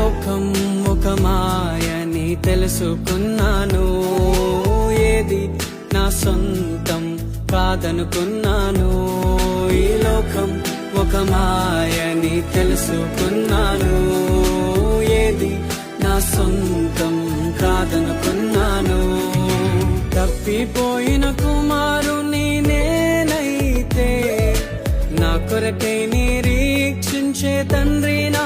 లోకం ఒక మాయని తెలుసుకున్నాను, ఏది నా సొంతం కాదనుకున్నాను. ఈ లోకం ఒక మాయని తెలుసుకున్నాను, ఏది నా సొంతం కాదనుకున్నాను. తప్పిపోయిన కుమారుని నేనైతే, నా కొరకై నిరీక్షించే తండ్రి నా